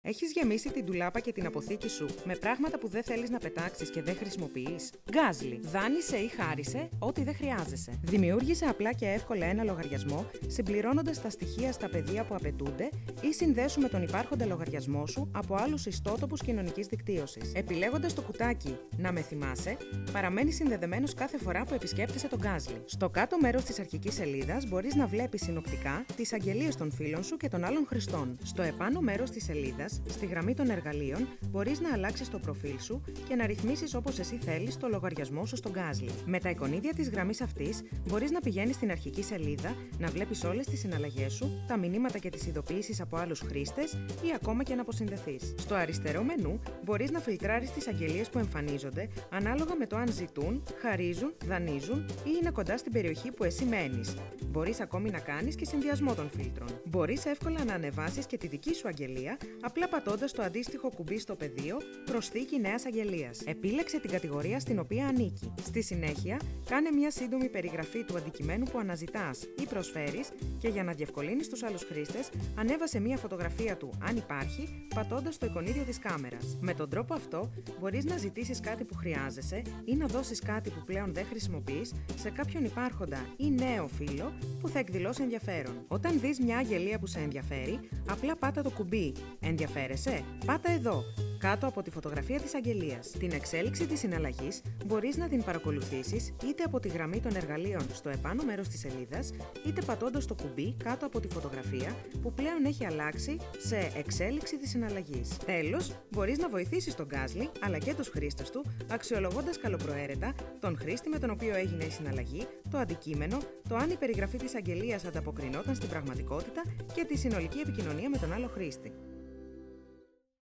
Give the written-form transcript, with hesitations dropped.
Έχεις γεμίσει την ντουλάπα και την αποθήκη σου με πράγματα που δεν θέλεις να πετάξεις και δεν χρησιμοποιείς? Γκάζλι. Δάνεισε ή χάρισε ό,τι δεν χρειάζεσαι. Δημιούργησε απλά και εύκολα ένα λογαριασμό, συμπληρώνοντας τα στοιχεία στα πεδία που απαιτούνται ή συνδέσου με τον υπάρχοντα λογαριασμό σου από άλλους ιστότοπους κοινωνικής δικτύωσης. Επιλέγοντας το κουτάκι «Να με θυμάσαι», παραμένεις συνδεδεμένος κάθε φορά που επισκέπτεσαι τον Γκάζλι. Στο κάτω μέρος της αρχικής σελίδας μπορείς να βλέπεις συνοπτικά τις αγγελίες των φίλων σου και των άλλων χρηστών. Στο επάνω μέρος της σελίδας, στη γραμμή των εργαλείων, μπορείς να αλλάξεις το προφίλ σου και να ρυθμίσεις όπως εσύ θέλεις το λογαριασμό σου στο Γκάζλι. Με τα εικονίδια της γραμμής αυτής, μπορείς να πηγαίνεις στην αρχική σελίδα, να βλέπεις όλες τις συναλλαγές σου, τα μηνύματα και τις ειδοποιήσεις από άλλους χρήστες ή ακόμα και να αποσυνδεθείς. Στο αριστερό μενού, μπορείς να φιλτράρεις τις αγγελίες που εμφανίζονται ανάλογα με το αν ζητούν, χαρίζουν, δανείζουν ή είναι κοντά στην περιοχή που εσύ μένεις. Μπορείς ακόμη να κάνεις και συνδυασμό των φίλτρων. Μπορείς εύκολα να ανεβάσεις και τη δική σου αγγελία, απλά πατώντας το αντίστοιχο κουμπί στο πεδίο «Προσθήκη νέας αγγελίας». Επίλεξε την κατηγορία στην οποία ανήκει. Στη συνέχεια, κάνε μια σύντομη περιγραφή του αντικειμένου που αναζητάς ή προσφέρεις και για να διευκολύνεις τους άλλους χρήστες, ανέβασε μια φωτογραφία του, αν υπάρχει, πατώντας το εικονίδιο της κάμερας. Με τον τρόπο αυτό, μπορείς να ζητήσεις κάτι που χρειάζεσαι ή να δώσεις κάτι που πλέον δεν χρησιμοποιείς σε κάποιον υπάρχοντα ή νέο φίλο που θα εκδηλώσει ενδιαφέρον. Όταν δεις μια αγγελία που σε ενδιαφέρει, απλά πάτα το κουμπί «Ενδιαφέρεσαι? Πάτα εδώ», κάτω από τη φωτογραφία της αγγελίας. Την εξέλιξη της συναλλαγής μπορείς να την παρακολουθήσεις είτε από τη γραμμή των εργαλείων στο επάνω μέρος της σελίδας, είτε πατώντας το κουμπί κάτω από τη φωτογραφία που πλέον έχει αλλάξει σε «Εξέλιξη της συναλλαγής». Τέλος, μπορείς να βοηθήσεις τον Γκάζλι αλλά και τους χρήστες του, αξιολογώντας καλοπροαίρετα τον χρήστη με τον οποίο έγινε η συναλλαγή, το αντικείμενο, το αν η περιγραφή της αγγελίας ανταποκρινόταν στην πραγματικότητα και τη συνολική επικοινωνία με τον άλλο χρήστη.